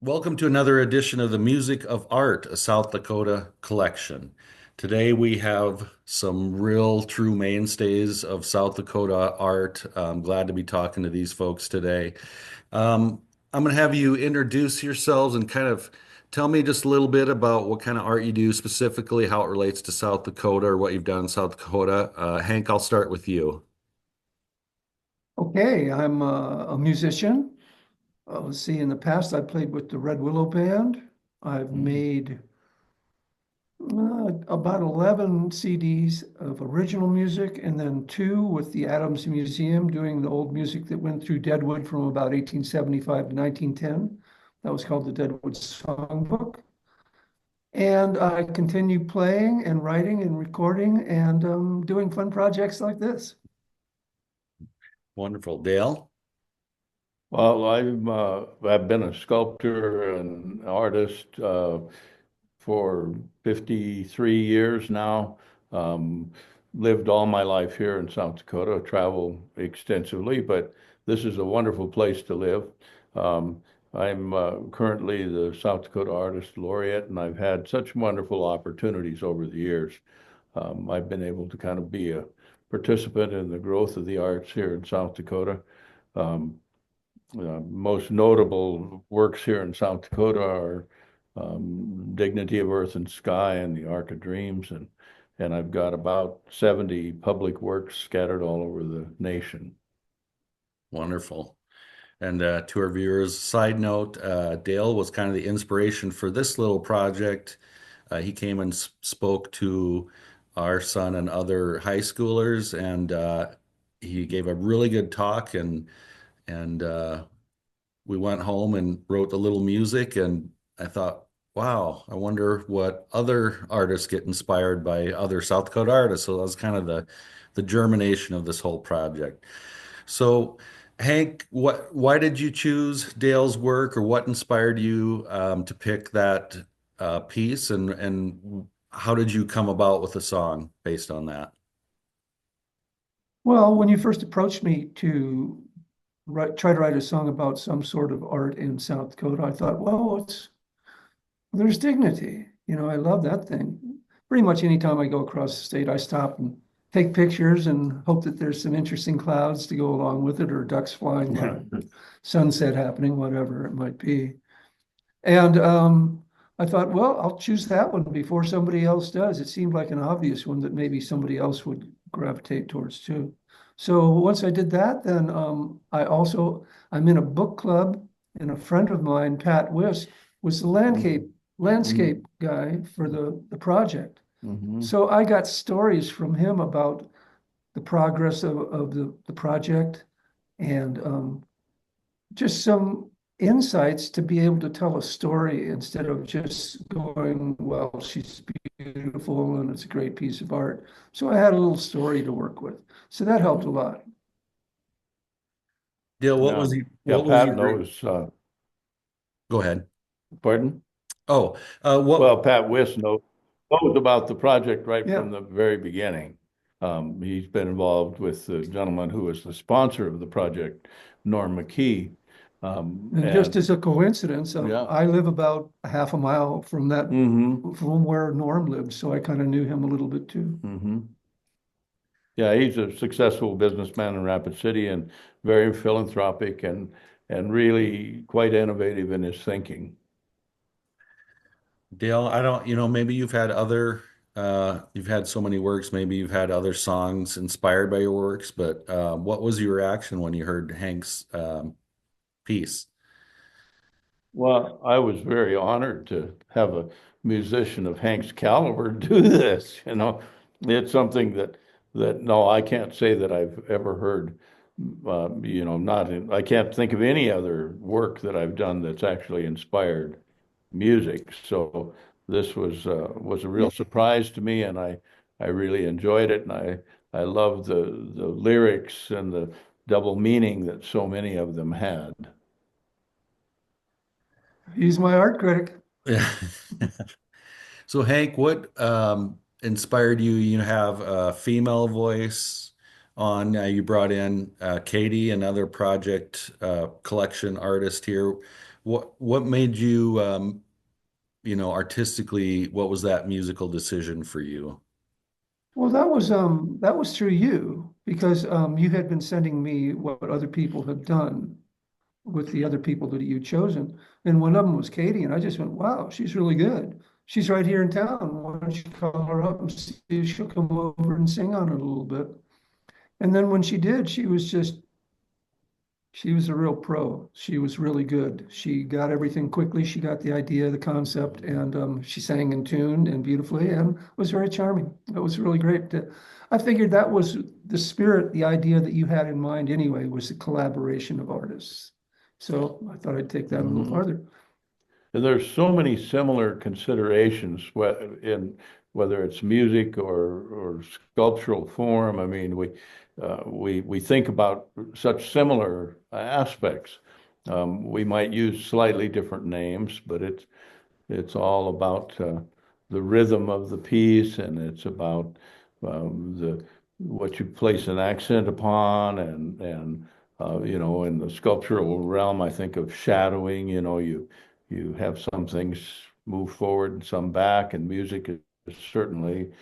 Welcome to another edition of the Music of Art, a South Dakota collection. Today we have some real true mainstays of South Dakota art. I'm glad to be talking to these folks today. Um, I'm going to have you introduce yourselves and kind of tell me just a little bit about what kind of art you do, specifically how it relates to South Dakota or what you've done in South Dakota. Hank, I'll start with you. Okay, I'm a musician. Let's see, in the past, I played with the Red Willow Band. I've Mhm. made about 11 CDs of original music and then two with the Adams Museum doing the old music that went through Deadwood from about 1875 to 1910. That was called the Deadwood Songbook. And I continue playing and writing and recording and doing fun projects like this. Wonderful. Dale? Well, I've been a sculptor and artist for 53 years now. Um, Lived all my life here in South Dakota, travel extensively, but this is a wonderful place to live. Um, I'm currently the South Dakota Artist Laureate, and I've had such wonderful opportunities over the years. I've been able to kind of be a participant in the growth of the arts here in South Dakota. Um, Most notable works here in South Dakota are Dignity of Earth and Sky and the Arc of Dreams, and I've got about 70 public works scattered all over the nation. Wonderful. And to our viewers, side note, Dale was kind of the inspiration for this little project. He came and spoke to our son and other high schoolers, and he gave a really good talk. And we went home and wrote a little music. And I thought, wow, I wonder what other artists get inspired by other South Dakota artists. So that was kind of the germination of this whole project. So, Hank, why did you choose Dale's work, or what inspired you to pick that piece, and how did you come about with a song based on that? Well, when you first approached me to try to write a song about some sort of art in South Dakota, I thought, well, there's dignity. I love that thing. Pretty much anytime I go across the state, I stop and take pictures and hope that there's some interesting clouds to go along with it, or ducks flying by, sunset happening, whatever it might be. And I thought, well, I'll choose that one before somebody else does. It seemed like an obvious one that maybe somebody else would gravitate towards too. So once I did that, then I'm in a book club, and a friend of mine, Pat Wiss, was the Mhm. landscape guy for the project. Mhm. So I got stories from him about the progress of the project, and just some insights to be able to tell a story instead of just going, well, she's beautiful and it's a great piece of art. So I had a little story to work with. So that helped a lot. Dale, Yeah, yeah. what was Pat your, knows. go ahead. Pardon? Oh, Well, Pat Wiss knows about the project right Yeah. from the very beginning. He's been involved with the gentleman who was the sponsor of the project, Norm McKee. And just And as a coincidence, yeah. I live about a half a mile from Hmm. from where Norm lived. So I kind of knew him a little bit too. Hmm. Yeah, he's a successful businessman in Rapid City and very philanthropic and really quite innovative in his thinking. Dale, I don't, maybe you've had so many works, maybe you've had other songs inspired by your works, but what was your reaction when you heard Hank's piece? Well, I was very honored to have a musician of Hank's caliber do this. It's something that no, I can't say that I've ever heard. I can't think of any other work that I've done that's actually inspired music. So this was a real surprise to me, and I really enjoyed it, and I loved the lyrics and the double meaning that so many of them had. He's my art critic. So Hank, what inspired you? You have a female voice on. You brought in Katie, another project collection artist here. What made you artistically, what was that musical decision for you? Well, that was through you because you had been sending me what other people had done with the other people that you'd chosen. And one of them was Katie, and I just went, wow, she's really good. She's right here in town. Why don't you call her up and see if she'll come over and sing on it a little bit? And then when she did, she was a real pro. She was really good. She got everything quickly. She got the idea, the concept, and she sang in tune and beautifully and was very charming. It was really great. I figured that was the spirit, the idea that you had in mind anyway, was the collaboration of artists. So I thought I'd take that a little Hmm. farther. And there's so many similar considerations in whether it's music or sculptural form. I mean, we think about such similar aspects. We might use slightly different names, but it's all about the rhythm of the piece, and it's about the what you place an accent upon, and in the sculptural realm, I think of shadowing. You have some things move forward and some back, and music is certainly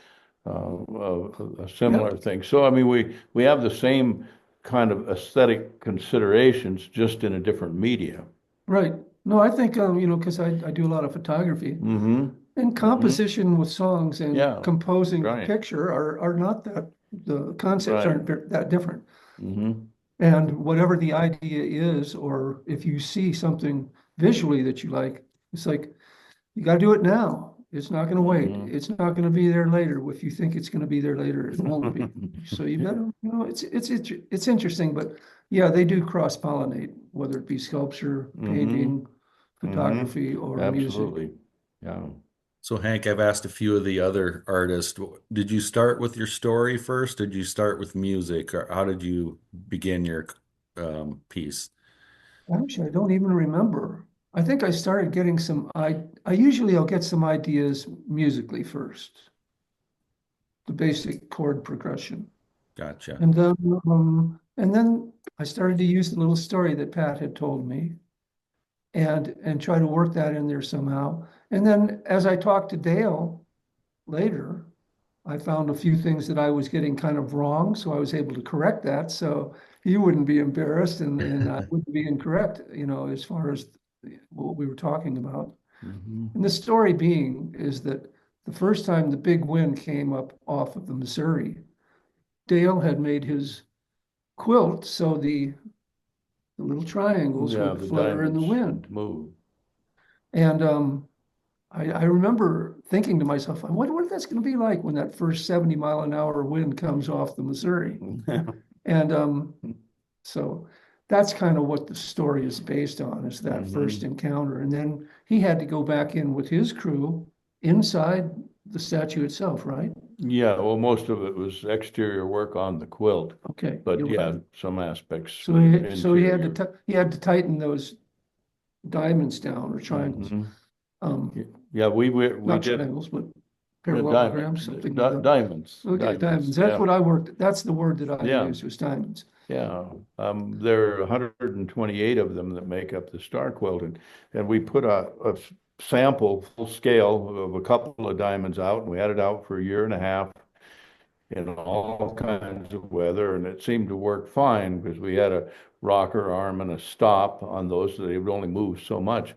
a Yep, similar thing. So I mean, we have the same kind of aesthetic considerations, just in a different media. right. No, I think because I do a lot of photography. Mm-hmm. And Mm-hmm. composition with songs and Yeah. composing a Right. picture are not that, the concepts Right. aren't that different. Mm-hmm. And whatever the idea is, or if you see something visually that you like, it's like, you got to do it now. It's not going to wait. Mm-hmm. It's not going to be there later. If you think it's going to be there later, it won't be. So you got to, it's interesting, but yeah, they do cross pollinate, whether it be sculpture, Mm-hmm. painting, Mm-hmm. photography, or music. Absolutely. Yeah. So Hank, I've asked a few of the other artists, did you start with your story first? Did you start with music, or how did you begin your piece? Actually, I don't even remember. I think I started getting I usually I'll get some ideas musically first, the basic chord progression. Gotcha. And then I started to use the little story that Pat had told me and try to work that in there somehow. And then as I talked to Dale later, I found a few things that I was getting kind of wrong, so I was able to correct that. So he wouldn't be embarrassed and I wouldn't be incorrect, as far as what we were talking about. Mm-hmm. And the story being is that the first time the big wind came up off of the Missouri, Dale had made his quilt so the little triangles Yeah, would the flutter in the diamonds wind. would move. And I remember thinking to myself, I wonder what that's going to be like when that first 70-mile-an-hour wind comes off the Missouri. And so that's kind of what the story is based on, is that first Mm-hmm. encounter. And then he had to go back in with his crew inside the statue itself, right? Yeah, well, most of it was exterior work on the quilt, Okay, but you're right. yeah, some aspects So were he had interior. he had to tighten those diamonds down or triangles. Mm-hmm. Um, Yeah, we Not did triangles, but diamond, parallelograms, something like that. diamonds, Okay, diamonds. diamonds. That's Yeah, what I worked. That's the word that I yeah, used was diamonds. yeah. There are 128 of them that make up the star quilt, and we put a sample full scale of a couple of diamonds out, and we had it out for a year and a half in all kinds of weather, and it seemed to work fine because we had a rocker arm and a stop on those, so they would only move so much.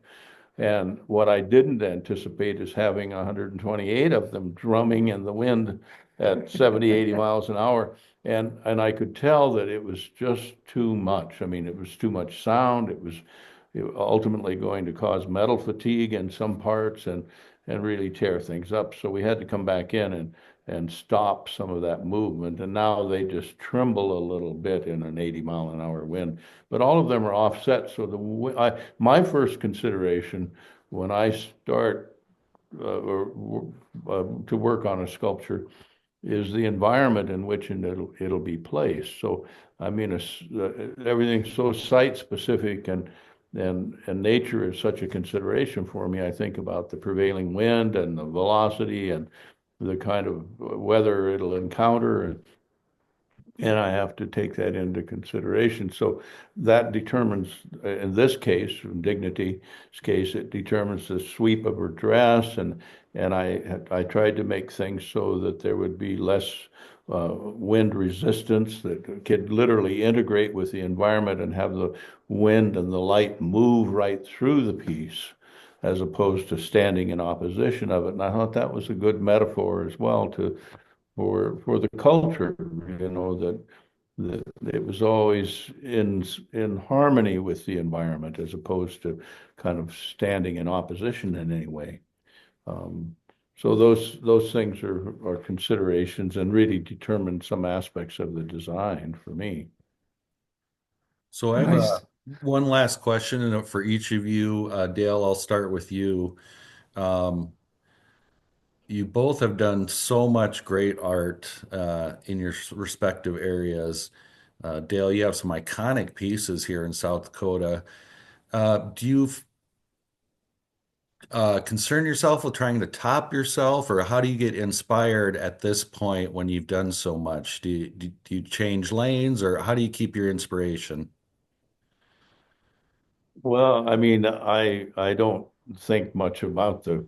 And what I didn't anticipate is having 128 of them drumming in the wind at 70, 80 miles an hour. And I could tell that it was just too much. I mean, it was too much sound. It was ultimately going to cause metal fatigue in some parts and really tear things up. So we had to come back in and stop some of that movement. And now they just tremble a little bit in an 80-mile-an-hour wind. But all of them are offset. So my first consideration when I start to work on a sculpture is the environment in which it'll be placed. So I mean, everything's so site specific, and nature is such a consideration for me. I think about the prevailing wind and the velocity and the kind of weather it'll encounter. and I have to take that into consideration. So that determines, in this case, in Dignity's case, it determines the sweep of her dress, and I tried to make things so that there would be less wind resistance, that could literally integrate with the environment and have the wind and the light move right through the piece, as opposed to standing in opposition of it. And I thought that was a good metaphor as well to for the culture, that it was always in harmony with the environment as opposed to kind of standing in opposition in any way. Um, so those things are considerations and really determine some aspects of the design for me. So I have Nice. one last question, and for each of you, Dale, I'll start with you. Um, you both have done so much great art in your respective areas. Dale, you have some iconic pieces here in South Dakota. Do you concern yourself with trying to top yourself, or how do you get inspired at this point when you've done so much? Do you change lanes, or how do you keep your inspiration? Well, I mean, I don't think much about the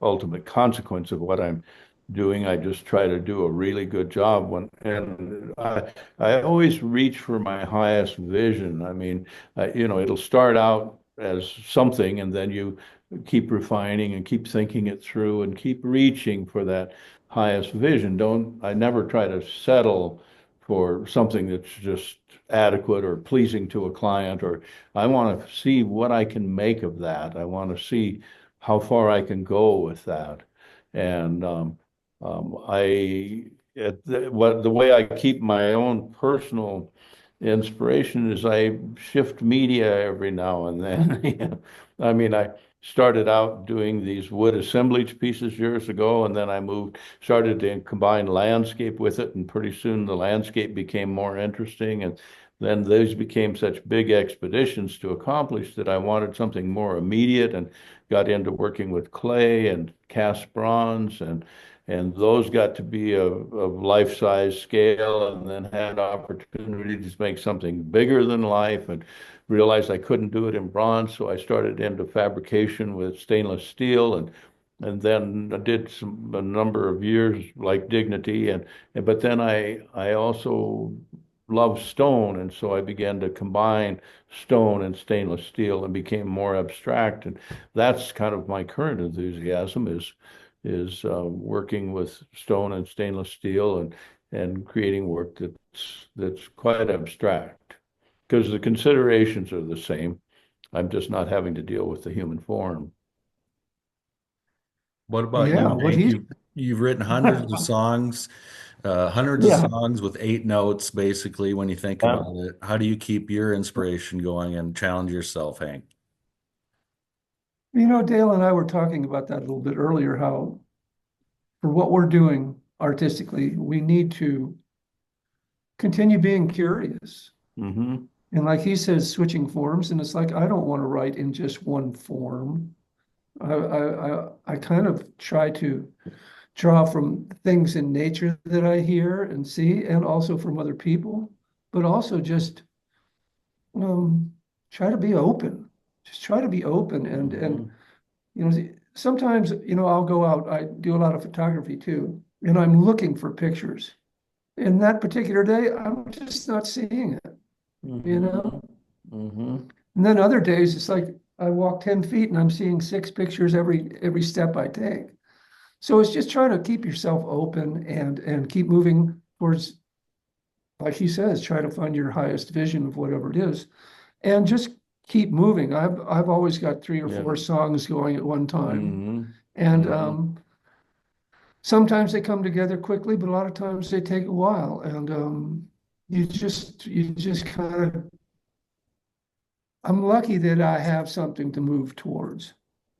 ultimate consequence of what I'm doing. I just try to do a really good job and I always reach for my highest vision. I mean, it'll start out as something, and then you keep refining and keep thinking it through and keep reaching for that highest vision. I never try to settle for something that's just adequate or pleasing to a client, or I want to see what I can make of that. I want to see how far I can go with that. And the way I keep my own personal inspiration is I shift media every now and then. I mean, I started out doing these wood assemblage pieces years ago, and then started to combine landscape with it, and pretty soon the landscape became more interesting, and then those became such big expeditions to accomplish that I wanted something more immediate, and got into working with clay and cast bronze, and those got to be of life-size scale, and then had opportunities to make something bigger than life, and realized I couldn't do it in bronze, so I started into fabrication with stainless steel, and then I did a number of years like Dignity, but then I also love stone, and so I began to combine stone and stainless steel and became more abstract, and that's kind of my current enthusiasm is working with stone and stainless steel, and creating work that's quite abstract, because the considerations are the same. I'm just not having to deal with the human form. What about Yeah, you, what Hank? he's You've written hundreds of yeah. songs with 8 notes, basically, when you think Yeah. about it. How do you keep your inspiration going and challenge yourself, Hank? Dale and I were talking about that a little bit earlier, how for what we're doing artistically, we need to continue being curious. Mm-hmm. And like he says, switching forms, and it's like I don't want to write in just one form. I kind of try to draw from things in nature that I hear and see, and also from other people, but also just um, try to be open. Just try to be open, and Mm-hmm. sometimes I'll go out. I do a lot of photography too, and I'm looking for pictures. And that particular day, I'm just not seeing it. You Mm-hmm. know. Mm-hmm. And then other days, it's like I walk 10 feet and I'm seeing 6 pictures every step I take. So it's just trying to keep yourself open and keep moving towards, like he says, try to find your highest vision of whatever it is, and just keep moving. I've always got three or Yeah. four songs going at one time, Mm-hmm. and Mm-hmm. sometimes they come together quickly, but a lot of times they take a while, and you just kind of I'm lucky that I have something to move towards.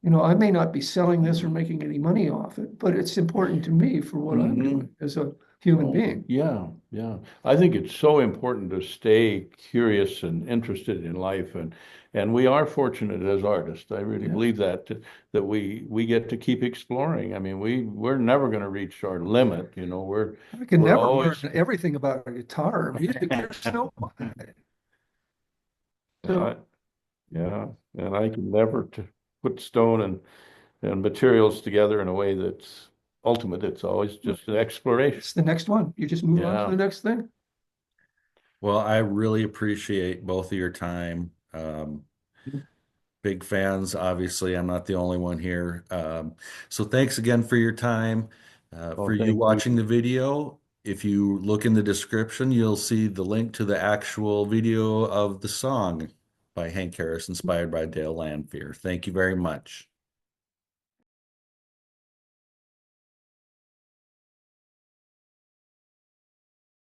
I may not be selling this or making any money off it, but it's important to me for what I'm Mm-hmm. doing as a human Oh, being. yeah, yeah. I think it's so important to stay curious and interested in life, and we are fortunate as artists. I really Yeah. believe that we get to keep exploring. I mean, we're never going to reach our limit. You know, I can we're never learn always everything about a guitar. There's no way. yeah, So yeah, and I can never put stone and materials together in a way that's ultimate. It's always just an exploration. it's the next one. You just move on to Yeah. the next thing. Well, I really appreciate both of your time. Big fans, obviously. I'm not the only one here. So thanks again for your time. For Well, you thank watching you. the video, if you look in the description, you'll see the link to the actual video of the song by Hank Harris, inspired by Dale Lamphere. Thank you very much.